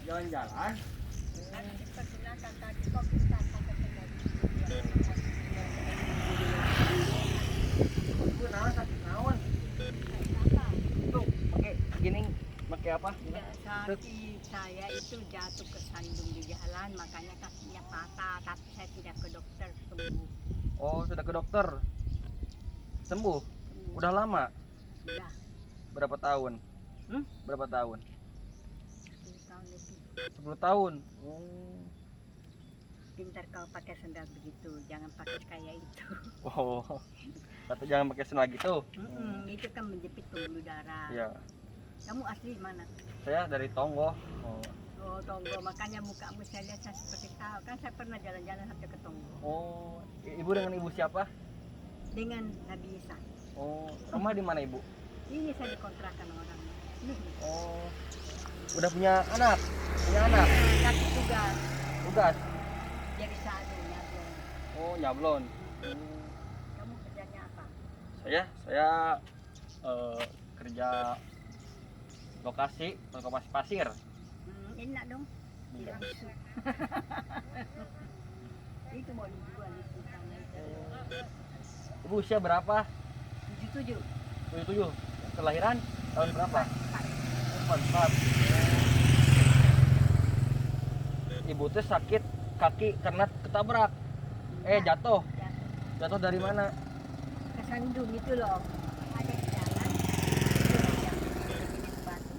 Jalan-jalan. Ibu naon sakit naon? Tuh, pakai gini pakai apa? Kaki saya itu jatuh ke sandung di jalan, makanya kakinya patah, tapi saya tidak ke dokter, sembuh. Oh, sudah ke dokter. Sembuh. Udah lama? Sudah Berapa tahun? Hmm? Berapa tahun? 10 tahun lebih. 10 tahun. Oh. Pintar kau pakai sendal begitu, jangan pakai kayak itu. Oh. Kata jangan pakai sendal gitu. Itu kan menjepit pembuluh darah. Iya. Kamu asli mana? Saya dari Tonggo. Oh. Oh, Tonggo, makanya mukamu saya lihat saya seperti tahu. Kan saya pernah jalan-jalan sampai ke Tonggo. Oh, ibu dengan ibu siapa? Dengan Nabi Isa. Oh, rumah di mana ibu? Ini saya dikontrakan orang. Ini. Oh, udah punya anak? Punya anak? Tapi tugas. Tugas? Jadi satu nyablon. Oh, nyablon. Kamu kerjanya apa? Saya kerja lokasi pasir. Enak dong. Iya. Langsung. Itu mau dijual itu sana itu. Ibu usia berapa? 77. 77. Kelahiran tahun berapa? 44. Ibu tuh sakit kaki karena ketabrak. Jatuh. Jatuh dari mana? Kesandung itu loh. Ada di jalan. Ada jenis batu.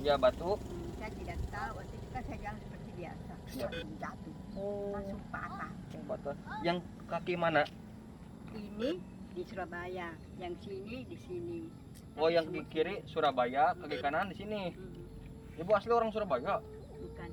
Ya batu. Saya tidak tahu. Waktu itu kan saya jalan seperti biasa. Ya. Jatuh. Oh. Langsung patah. Patah. Yang kaki mana? Ini di Surabaya. Yang sini di sini. Oh, yang di kiri Surabaya, kaki kanan di sini. Ibu asli orang Surabaya? Bukan.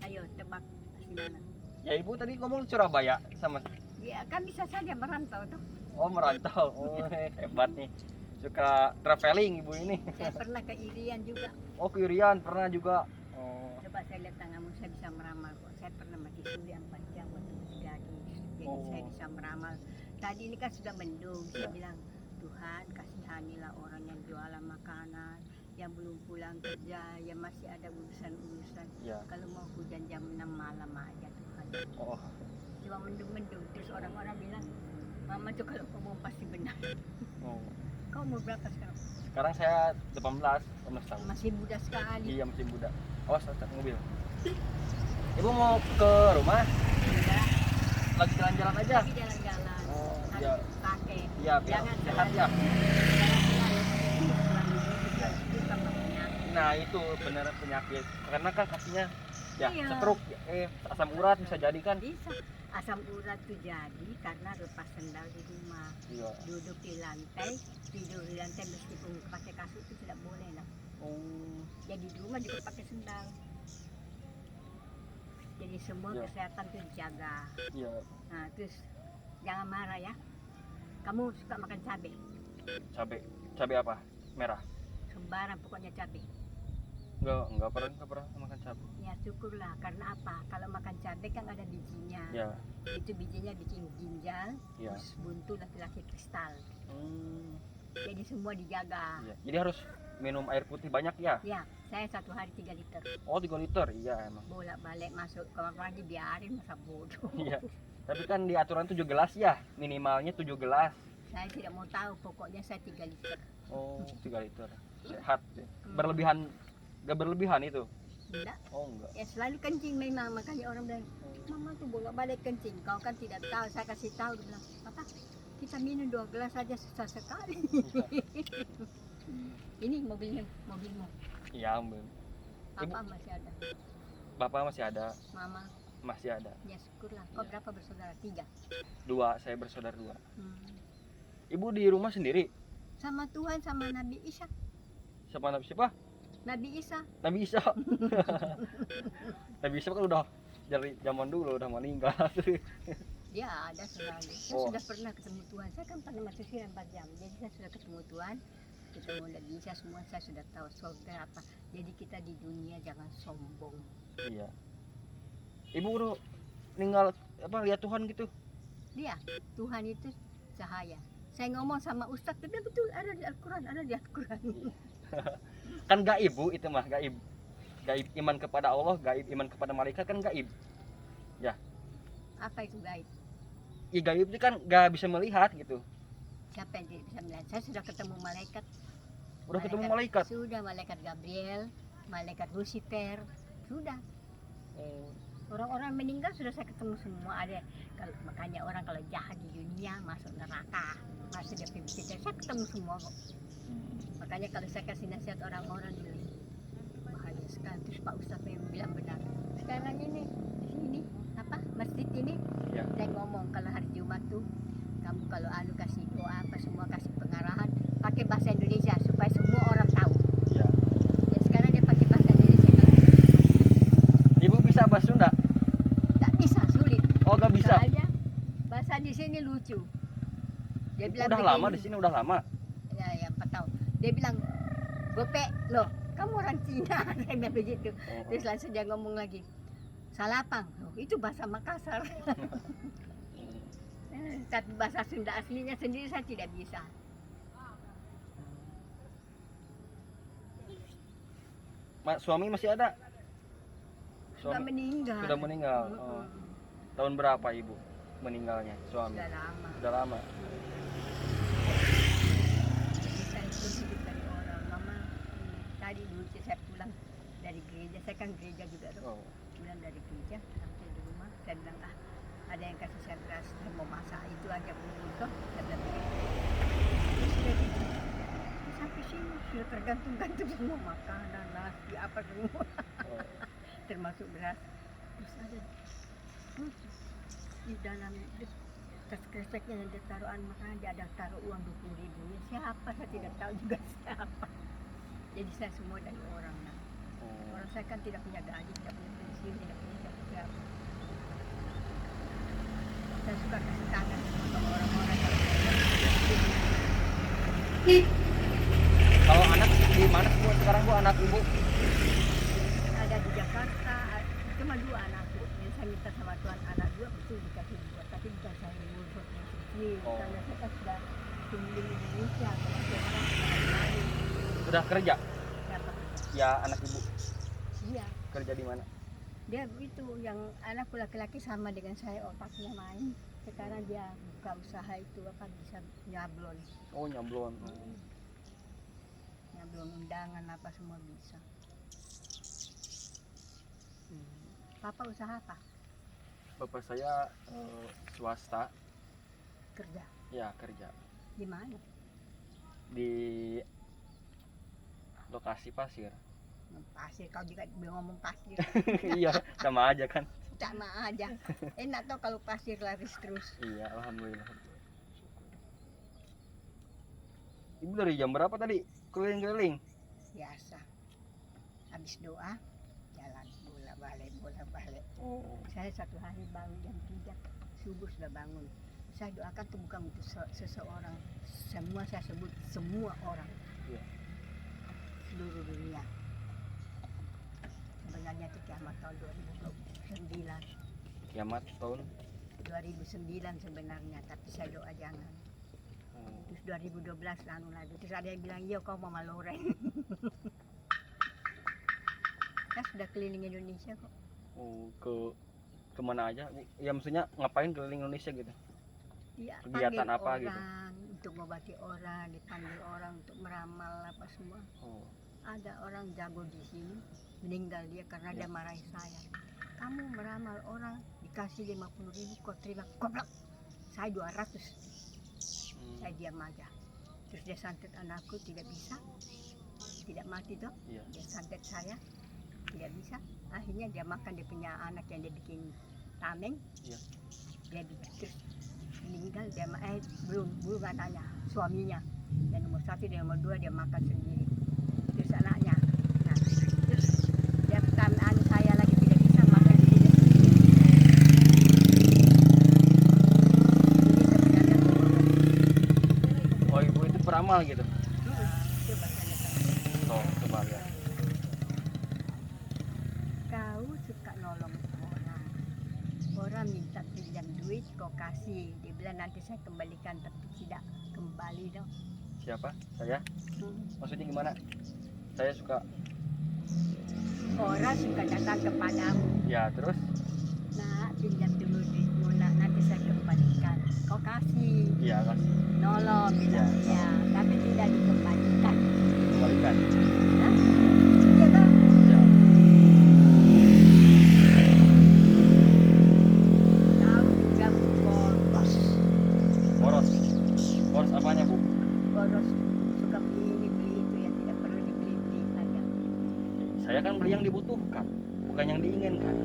Ayo tebak asli mana? Ya ibu tadi ngomong Surabaya sama. Ya kan bisa saja merantau tuh. Oh, merantau. Oh, hebat nih. Suka traveling ibu ini. Saya pernah ke Irian juga. Oh, ke Irian pernah juga. Oh. Coba saya lihat tanganmu, saya bisa meramal kok. Saya pernah mati suri 4 jam waktu masih gadis. Jadi Oh. saya bisa meramal. Tadi ini kan sudah mendung. Saya Ya. bilang, Tuhan kasihanilah orang yang jualan makanan, yang belum pulang kerja, yang masih ada urusan-urusan. Ya. Kalau mau hujan jam 6 malam aja Tuhan. Oh. Cuma mendung-mendung. Terus orang-orang bilang, Mama tuh kalau ngomong pasti benar. Oh. Kau umur berapa sekarang? Sekarang saya 18 tahun. Masih muda sekali. Iya, masih muda. Awas ada mobil. Ibu mau ke rumah? Enggak, Lagi jalan-jalan aja. tapi jalan-jalan. Oh, Harus ya. pakai. Iya, biar Jangan sehat ya. Nah, itu benar penyakit. Karena kan kakinya ya Iya. stroke, asam urat bisa jadi kan. Bisa. Asam urat tuh jadi karena lepas sendal di rumah. Iya. Duduk di lantai, tidur di lantai meskipun pakai kasur itu tidak boleh lah. Oh. Jadi di rumah juga pakai sendal. Jadi semua Iya. kesehatan tuh dijaga. Iya. Nah, terus jangan marah ya. Kamu suka makan cabai? Cabai apa? Merah. Sembarang pokoknya cabai. Enggak pernah makan cabai. Ya syukurlah, karena apa? Kalau makan cabai kan ada bijinya. Ya. Itu bijinya bikin ginjal, Ya. terus buntu laki-laki kristal. Hmm. Jadi semua dijaga. Iya. Jadi harus minum air putih banyak ya? Ya, saya 1 hari 3 liter. Oh, 3 liter. Iya emang. Bolak-balik masuk kamar mandi biarin, masa bodoh. Iya. Tapi kan di aturan 7 gelas ya, minimalnya 7 gelas. Saya tidak mau tahu, pokoknya saya 3 liter. Oh, 3 liter. Sehat. Ya. Berlebihan, gak berlebihan itu? Enggak, Oh, enggak. ya selalu kencing memang, makanya orang bilang, Mama tuh bolak-balik kencing. Kau kan tidak tahu, saya kasih tahu, dia bilang, Papa, kita minum 2 gelas saja susah sekali. Ini mobilmu. Iya, Mbak. Papa masih ada, Bapak masih ada, Mama, masih ada. ya syukurlah. Kau Iya. berapa bersaudara? 3. 2, saya bersaudara 2. Hmm. Ibu di rumah sendiri? Sama Tuhan, sama Nabi Isa. Sama Nabi siapa? Nabi Isa. Nabi Isa. Nabi Isa kan udah dari zaman dulu udah meninggal. Dia ada selalu. Saya Oh. sudah pernah ketemu Tuhan. Saya kan pernah masuk sini 4 jam. Jadi saya sudah ketemu Tuhan. Ketemu Nabi Isa, semua saya sudah tahu surga apa. Jadi kita di dunia jangan sombong. Iya. Ibu udah meninggal apa lihat Tuhan gitu? Dia, Tuhan itu cahaya. Saya ngomong sama Ustadz, dia bilang, betul ada di Al-Quran, ada di Al-Quran. Kan gaib Bu, itu mah gaib. Gaib iman kepada Allah, gaib iman kepada malaikat kan gaib. Apa itu gaib? Ya gaib itu kan gak bisa melihat gitu. Siapa yang tidak bisa melihat? Saya sudah ketemu malaikat. Udah ketemu malaikat. Sudah, malaikat Gabriel, malaikat Lucifer, sudah. Orang-orang meninggal sudah saya ketemu semua. Ada kalau makanya orang kalau jahat di dunia masuk neraka, masuk dia pergi. Saya ketemu semua kok. Makanya kalau saya kasih nasihat orang-orang ini bahaya sekali. Terus Pak Ustadz yang bilang benar. Sekarang ini di sini apa masjid ini Ya. saya ngomong kalau hari Jumat tuh kamu kalau kasih doa apa semua kasih pengarahan pakai bahasa Indonesia supaya semua orang tahu. Ya. Ya sekarang dia pakai bahasa Indonesia kalau Ibu bisa bahasa Sunda? tak bisa sulit. Oh, gak bisa. Soalnya bahasa di sini lucu. Dia bilang Udah begini, lama di sini, udah lama. Ya 4 tahun. Dia bilang, "Gope, loh, kamu orang Cina." Saya bilang begitu. Terus langsung dia ngomong lagi, "Salapang." Loh, itu bahasa Makassar. Tapi bahasa Sunda aslinya sendiri saya tidak bisa. Suami masih ada? Sudah Suami meninggal. sudah meninggal. Oh. Tahun berapa ibu meninggalnya suami? Sudah lama. Sudah lama. Jadi saya itu hidup dari orang. Mama, tadi dulu saya pulang dari gereja. Saya kan gereja juga tuh. Oh. Pulang dari gereja sampai di rumah. Saya bilang, ada yang kasih saya beras. Saya mau masak itu aja bumbu toh. Saya bilang begitu. Sudah gitu. Sampai sini sudah tergantung-gantung semua makanan, nasi, apa semua. Oh. Termasuk beras. Terus ada di dalam tas kreseknya yang dia taruhan makanan dia ada taruh uang 20.000. Ya, siapa saya tidak tahu juga siapa. Jadi saya semua dari orang. Nah. Oh. Orang saya kan tidak punya gaji, tidak punya pensiun, tidak punya siapa-siapa. Saya suka kasih tangan sama orang-orang yang Kalau anak di mana bu? Sekarang bu anak ibu? ada di Jakarta. Cuma 2 anakku. Yang saya minta sama Tuhan anak 2 betul dikasih 2. Tapi bukan saya ngurus yang kecil. Oh. Karena saya kan sudah tinggal di Indonesia. Kalau orang lain. Sudah kerja? Siapa? Ya anak ibu Iya. kerja di mana? Dia itu yang anakku laki-laki sama dengan saya otaknya main. Sekarang dia buka usaha itu apa bisa nyablon. Oh nyablon. Nyablon undangan apa semua bisa. Papa usaha apa? Bapak saya swasta, Kerja. ya kerja Di mana? di lokasi pasir. Pasir, kau juga ngomong pasir. Iya sama aja kan. Sama aja. Enak tau kalau pasir laris terus. Iya alhamdulillah. Ibu dari jam berapa tadi keliling-keliling? Biasa. Habis doa, jalan bola-balik. Oh. Saya satu hari bangun jam 3 subuh sudah bangun. Saya doakan itu bukan untuk seseorang. Semua saya sebut semua orang. Iya. Seluruh dunia. Sebenarnya itu kiamat tahun 2009. Kiamat tahun 2009 sebenarnya, tapi saya doa jangan. Terus 2012 lalu lagi. Terus ada yang bilang, iya kau Mama Loren. Saya sudah keliling Indonesia kok. oh, ke mana aja? Ya maksudnya ngapain keliling Indonesia gitu? Ya, Kegiatan panggil apa orang, gitu? untuk mengobati orang, dipanggil orang untuk meramal apa semua. Oh. Ada orang jago di sini, meninggal dia karena dia marahi saya. Kamu meramal orang, dikasih 50.000, kau terima, goblok. Saya 200. Saya diam aja. Terus dia santet anakku, tidak bisa. Tidak mati toh. Iya. Dia santet saya, tidak bisa. Akhirnya dia makan dia punya anak yang dia bikin tameng. Iya. Dia terus meninggal, dia belum anaknya, suaminya. Dan nomor 1 dan nomor 2 dia makan sendiri. Terus anaknya. Nah, terus dia pertanyaan saya lagi tidak bisa makan sendiri. Jadi sebenarnya Oh ibu itu peramal gitu? itu bahasanya. Oh coba lihat. Kau suka nolong orang. Orang minta pinjam duit, kau kasih. Dia bilang nanti saya kembalikan, tapi tidak kembali dong. Siapa? Saya? Maksudnya gimana? Saya suka orang suka datang kepadamu. Ya, terus? Nah, pinjam dulu duitmu, nak, nanti saya kembalikan. Kau kasih, Iya, kasih. nolong bilangnya, tapi tidak dikembalikan. Kembalikan. Hah? Iya kan? Ya. Tahu juga boros. Boros. Boros apanya, Bu? Boros suka beli ini beli itu yang tidak perlu dibeli saja. Saya kan beli yang dibutuhkan, bukan yang diinginkan.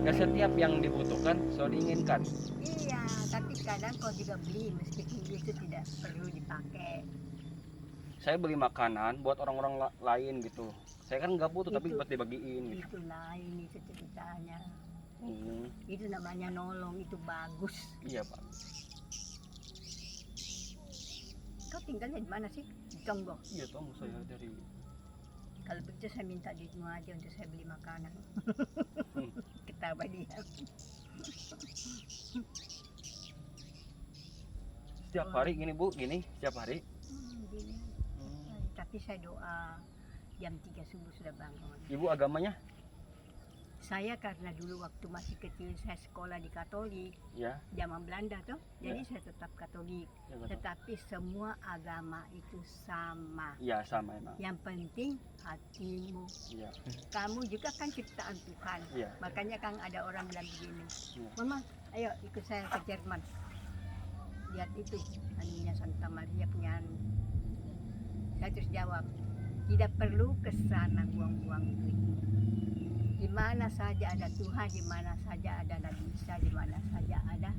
Gak setiap yang dibutuhkan selalu diinginkan. Iya, tapi kadang kau juga beli meskipun itu tidak perlu dipakai. Saya beli makanan buat orang-orang lain gitu. Saya kan nggak butuh tapi Itu- buat dibagiin gitu. Itu lain itu ceritanya. Hmm, Itu namanya nolong, itu bagus. iya Pak. Kau tinggalnya di mana sih? Di Congo. Iya Tom, saya dari Kalau begitu saya minta duitmu aja untuk saya beli makanan. Ketawa dia. setiap hari gini Bu, gini setiap hari. Gini. Hmm. Tapi saya doa jam 3 subuh sudah bangun. Ibu agamanya? Saya karena dulu waktu masih kecil saya sekolah di Katolik, Ya, zaman Belanda tuh, jadi Ya. saya tetap Katolik. ya betul. Tetapi semua agama itu sama. Iya sama emang. Yang penting hatimu. Iya, Kamu juga kan ciptaan Tuhan. iya. Makanya kan ada orang bilang begini, Iya. Mama, ayo ikut saya ke Jerman. Lihat itu, anunya Santa Maria punya anu. Saya terus jawab, tidak perlu ke sana buang-buang duitmu. Di mana saja ada Tuhan, di mana saja ada Nabi Isa, di mana saja ada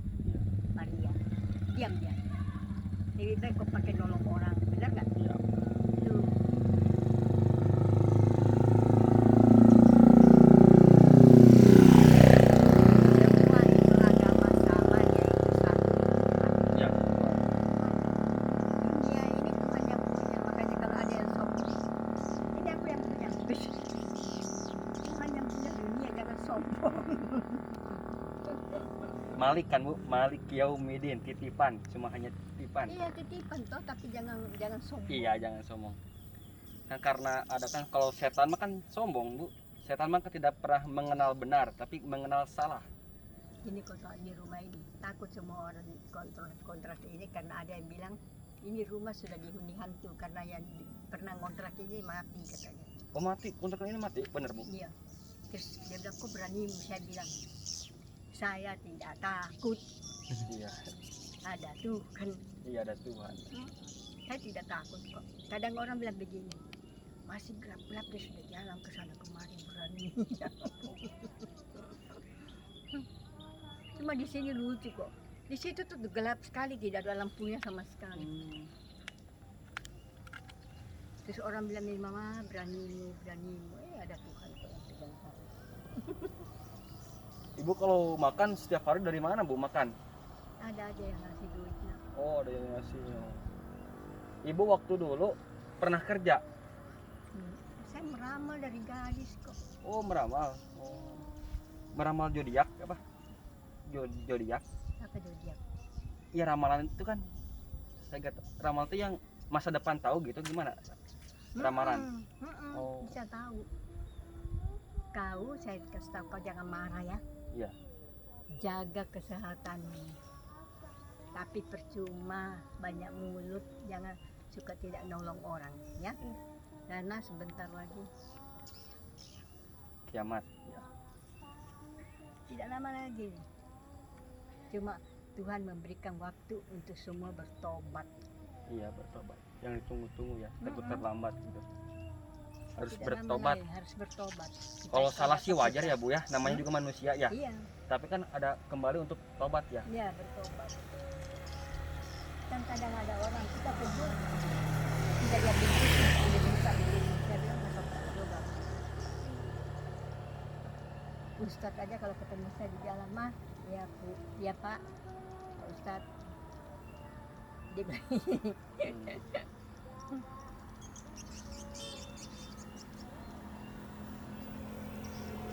Maria. Diam dia. Lebih baik kau pakai nolong orang, benar nggak? Iya. Tuh. Semua itu agama sama, yaitu satu Tuhan. Iya. Dunia ini Tuhan yang punya, makanya kalau ada yang sombong, ini aku yang punya. Tuhan yang punya dunia, jangan sombong. Malik kan Bu, Malik Yaumidin, titipan, cuma hanya titipan. Iya titipan toh, tapi jangan sombong. Iya, jangan sombong. Kan karena ada kan kalau setan mah kan sombong Bu. Setan mah kan tidak pernah mengenal benar, tapi mengenal salah. Ini kota di rumah ini takut semua orang kontrak ini karena ada yang bilang ini rumah sudah dihuni hantu karena yang pernah kontrak ini mati katanya. Oh mati, kontrak ini mati, bener Bu? Iya. Terus dia bilang kok beranimu, saya bilang saya tidak takut, Iya, ada Tuhan. iya ada Tuhan. Saya tidak takut kok. Kadang orang bilang begini, masih gelap-gelap dia sudah jalan ke sana kemari berani. Cuma di sini lucu kok. Di situ tuh gelap sekali, tidak ada lampunya sama sekali. Terus orang bilang nih mama beranimu, ada Tuhan kok yang pegang saya. Ibu kalau makan setiap hari dari mana Bu makan? Ada aja yang ngasih duitnya. Oh ada yang ngasih. Ibu waktu dulu pernah kerja? Saya meramal dari gadis kok. Oh meramal. Oh. Meramal zodiak apa? Zodiak. Apa zodiak? Iya ramalan itu kan. Saya gak tahu. Ramal itu yang masa depan tahu gitu gimana? Ramalan. Oh. Bisa tahu. Kau saya kasih tahu kau jangan marah ya. Iya. Jaga kesehatanmu. Tapi percuma banyak mulut, jangan suka tidak nolong orang ya. Karena sebentar lagi Kiamat. Ya. tidak lama lagi. Cuma Tuhan memberikan waktu untuk semua bertobat. Iya bertobat. Yang ditunggu-tunggu ya. Takut Mm-mm. terlambat gitu. Harus Tidak lama bertobat. lagi, harus bertobat. Kita Kalau salah tobat sih wajar kita. ya Bu ya. Namanya juga manusia ya. Iya, Tapi kan ada kembali untuk tobat ya. iya bertobat. Kan kadang ada orang kita tegur tidak dia pikir tidak bisa bikin saya bilang nggak usah coba. Ustadz aja kalau ketemu saya di jalan mah ya Bu, ya Pak, Pak Ustadz dia bilang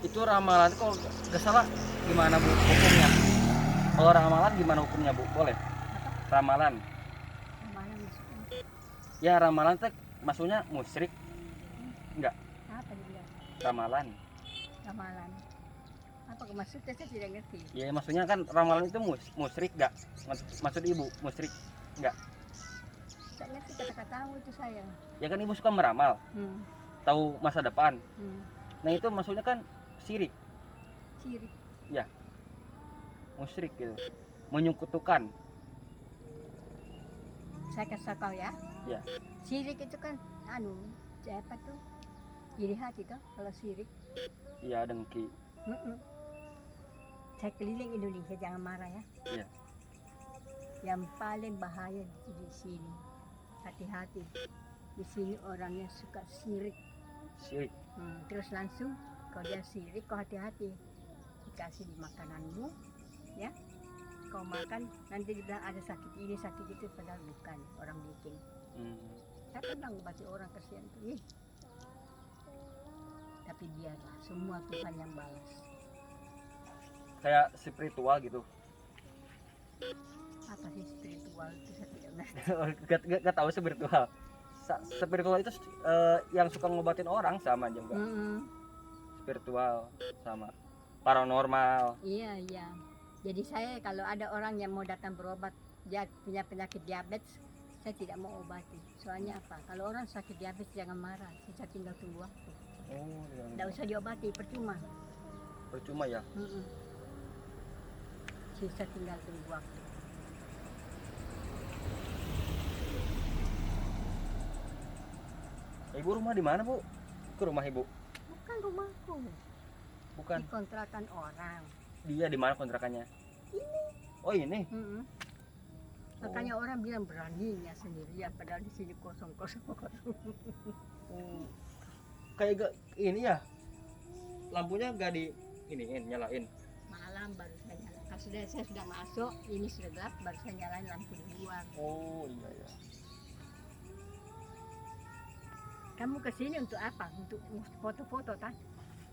Itu ramalan kalau nggak salah gimana Bu hukumnya? Kalau ramalan gimana hukumnya Bu? Boleh? Ramalan. mana maksudnya Ya ramalan teh maksudnya musyrik. Enggak, apa dia bilang ramalan. ramalan. Apa maksudnya saya tidak ngerti. Ya maksudnya kan ramalan itu musyrik gak? Maksud ibu musyrik gak? Tidak ngerti kata-katamu itu saya. Ya kan ibu suka meramal, tahu masa depan. Nah itu maksudnya kan syirik, Sirik. musyrik gitu, menyekutukan. Saya kasih tahu ya. Ya. Sirik itu kan apa tuh? Iri hati tuh kalau sirik. Iya dengki. Saya keliling Indonesia, jangan marah ya. Iya. Yang paling bahaya di sini, hati-hati. Di sini orangnya suka sirik. Syirik. Terus langsung kalau dia sirik, kau hati-hati. Dikasih di makananmu, ya. Kau makan, nanti dibilang ada sakit ini, sakit itu, padahal bukan orang bikin. Saya pernah ngobati orang kasihan tuh. Tapi biarlah, semua Tuhan yang balas. Kayak spiritual gitu. Apa sih spiritual itu saya tidak ngerti. Gak tahu spiritual. Spiritual itu yang suka ngobatin orang sama aja enggak? Spiritual sama paranormal. Iya. Jadi saya kalau ada orang yang mau datang berobat, dia punya penyakit diabetes, saya tidak mau obati. Soalnya apa? Kalau orang sakit diabetes jangan marah, saya tinggal tunggu waktu. Oh, Tidak usah diobati, percuma. Percuma ya. Sisa tinggal tunggu waktu. Ibu rumah di mana, Bu? Ke rumah ibu? Bukan rumahku, Bukan. di kontrakan orang. Dia di mana kontrakannya? Ini. Oh, ini. Makanya orang bilang beraninya sendirian, padahal di sini kosong. Kayak gak ini ya? Lampunya gak di nyalain. Malam baru saya nyalakan. Saya sudah masuk, ini sudah gelap, baru saya nyalain lampu di luar. Oh iya. Kamu kesini untuk apa? Untuk foto-foto kan?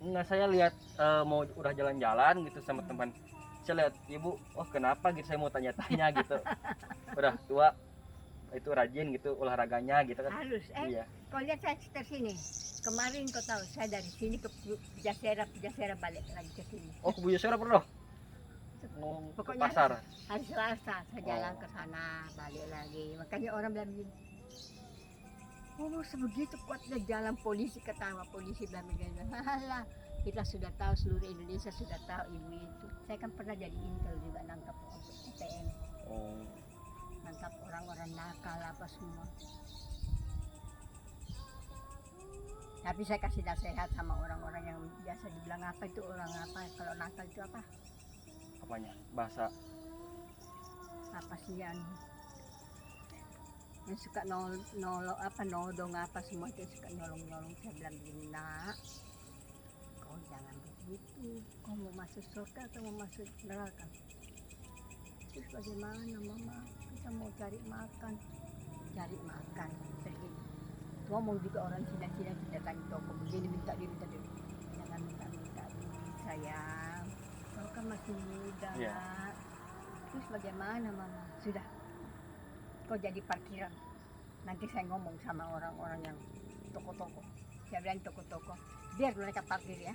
Enggak, saya lihat mau udah jalan-jalan gitu sama teman. Saya lihat ibu, oh kenapa gitu, saya mau tanya-tanya gitu. Udah tua, itu rajin gitu olahraganya gitu kan. Harus, Iya. Kau lihat saya sekitar sini. Kemarin kau tahu, saya dari sini ke Pujasera balik lagi ke sini. Oh ke Bujasera pernah? Oh, ke Pokoknya pasar. hari Selasa saya jalan ke sana, balik lagi. Makanya orang bilang begini, oh sebegitu kuatnya jalan, polisi ketawa, polisi bilang begini. Halah, kita sudah tahu, seluruh Indonesia sudah tahu ibu itu. Saya kan pernah jadi intel juga, nangkap ATM. Oh. Nangkap orang-orang nakal apa semua. Tapi saya kasih nasihat sama orang-orang yang biasa dibilang apa itu orang apa, kalau nakal itu apa? Apanya? Bahasa. Apa sih yang suka nodong apa semua itu suka nyolong. Saya bilang begini, nak, kau jangan begitu, kau mau masuk surga atau mau masuk neraka? Terus bagaimana mama, kita mau cari makan, pergi. Ngomong juga orang Cina-Cina datang ke toko begini, minta duit. Jangan minta duit sayang, kau kan masih muda. Yeah. Terus bagaimana mama? Sudah, kau jadi parkiran. Nanti saya ngomong sama orang-orang yang toko-toko. Saya bilang toko-toko, biar mereka parkir ya.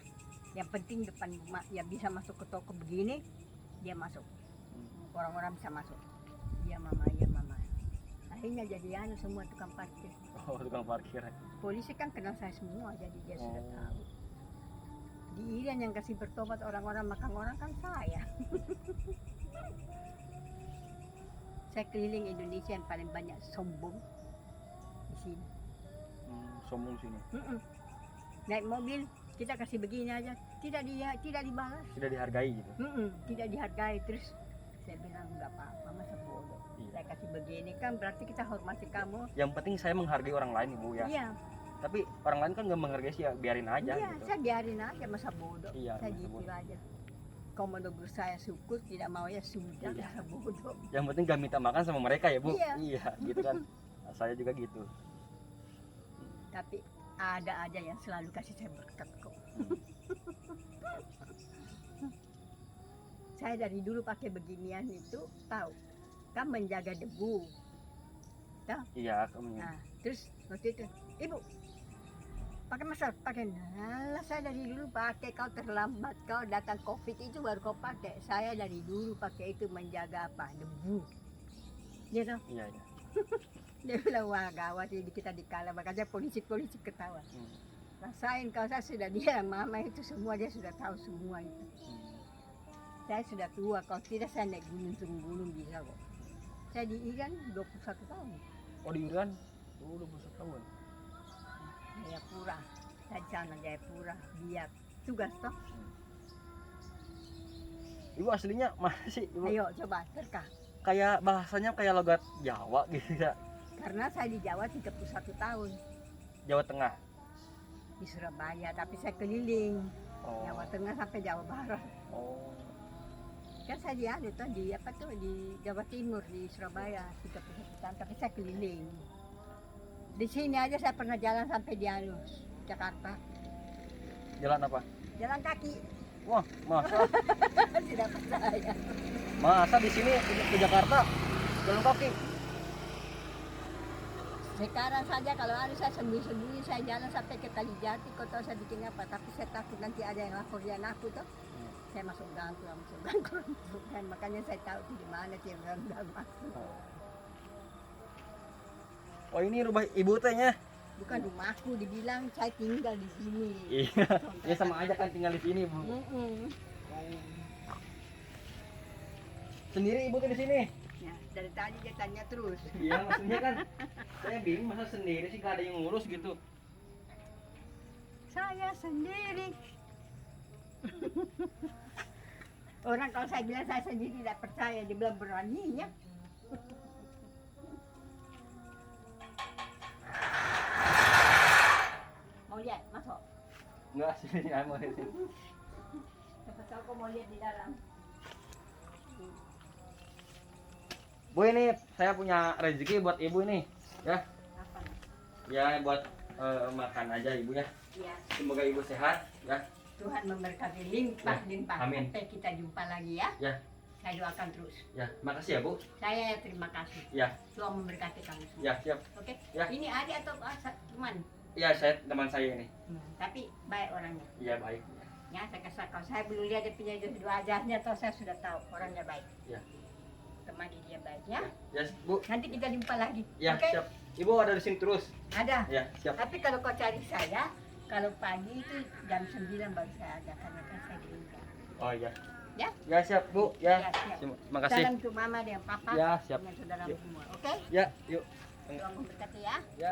Yang penting depan rumah, yang bisa masuk ke toko begini, dia masuk. Orang-orang bisa masuk. Iya mama. Akhirnya jadi semua tukang parkir. Oh tukang parkir. Polisi kan kenal saya semua, jadi dia sudah tahu. Di Irian yang kasih bertobat orang-orang makan orang kan saya. Saya keliling Indonesia yang paling banyak sombong di sini. Sombong sini. Naik mobil kita kasih begini aja, tidak dibalas. Tidak dihargai gitu. Tidak dihargai. Terus saya bilang nggak apa-apa, masa bodoh. Iya. Saya kasih begini kan berarti kita hormati kamu. Yang penting saya menghargai orang lain ibu ya. Iya. Tapi orang lain kan nggak menghargai sih ya, biarin aja. Iya, gitu. saya biarin aja, masa bodoh. Iya, saya masa gitu bodoh. aja. Kau menegur saya syukur, tidak mau ya sudah, Iya. masa bodoh. Yang penting gak minta makan sama mereka ya bu. Iya. Gitu kan. Saya juga gitu. Tapi ada aja yang selalu kasih saya berkat kok. Saya dari dulu pakai beginian itu tahu kan menjaga debu. Tahu? Iya kamu. Nah, terus waktu itu, ibu Pakai masker, pakai. Nah, saya dari dulu pakai, kau terlambat, kau datang COVID itu baru kau pakai. Saya dari dulu pakai itu menjaga apa? Debu. Gitu. Iya, iya. Dia bilang wah gawat ini kita dikala, makanya polisi ketawa. Rasain kau, saya sudah dia mama itu semua dia sudah tahu semua itu. Saya sudah tua, kalau tidak saya naik gunung turun gunung bisa kok. Saya di Iran 21 tahun. Oh di Iran? Oh 21 tahun. Jayapura, saya di sana Jayapura, biar tugas toh. Ibu aslinya mana sih Ibu? Ayo coba terka. Kayak bahasanya kayak logat Jawa gitu ya. Karena saya di Jawa 31 tahun, Jawa Tengah. di Surabaya, tapi saya keliling Oh. Jawa Tengah sampai Jawa Barat. Oh. Kan saya di anu tuh di apa tuh di Jawa Timur di Surabaya 31 tahun, tapi saya keliling. Di sini aja saya pernah jalan sampai di anu Jakarta, Jalan apa? jalan kaki. Wah, masa? Tidak percaya. Masa di sini ke Jakarta jalan kaki? Sekarang saja kalau anu saya sembunyi-sembunyi saya jalan sampai ke Kalijati, kau tahu saya bikin apa? Tapi saya takut nanti ada yang laporin aku tuh. Saya masuk gang, dan makanya saya tahu di mana dia orang masuk. Oh ini rumah ibu tehnya? Bukan rumahku, dibilang saya tinggal di sini. Iya. Ya sama aja kan tinggal di sini Bu. Sendiri ibu tuh di sini? Ya, dari tadi dia tanya terus. Iya maksudnya kan saya bingung masa sendiri sih gak ada yang ngurus gitu. Saya sendiri. Orang kalau saya bilang saya sendiri tidak percaya, dia bilang beraninya. Mau lihat, masuk. Enggak sih, ya mau di sini. Siapa tahu kau mau lihat di dalam. Bu ini saya punya rezeki buat ibu ini. Ya, Apa? ya buat makan aja ibu ya. Ya, Semoga ibu sehat ya. Tuhan memberkati limpah Ya, limpah. amin. Sampai kita jumpa lagi ya. Ya. Saya doakan terus. Ya, makasih ya Bu. Saya terima kasih. Ya, Tuhan memberkati kamu semua. ya siap. Oke. Ya. Ini adik atau teman? Ya saya teman saya ini. Tapi baik orangnya. Iya baik. Ya, saya kasih kalau saya belum lihat dia punya dua wajahnya, atau saya sudah tahu orangnya baik. Ya. Temani dia baik ya. Ya Bu. Nanti kita jumpa lagi. Ya Oke? siap. Ibu ada di sini terus. Ada. Ya siap. Tapi kalau kau cari saya, kalau pagi itu jam 9 baru saya ada karena kan saya di India. Oh iya. Ya? Ya siap Bu. Ya. Ya, siap. Terima kasih. Salam untuk mama dan papa Ya siap. dengan saudara Yuk. semua. Oke? Ya yuk. Tuhan memberkati ya. Ya.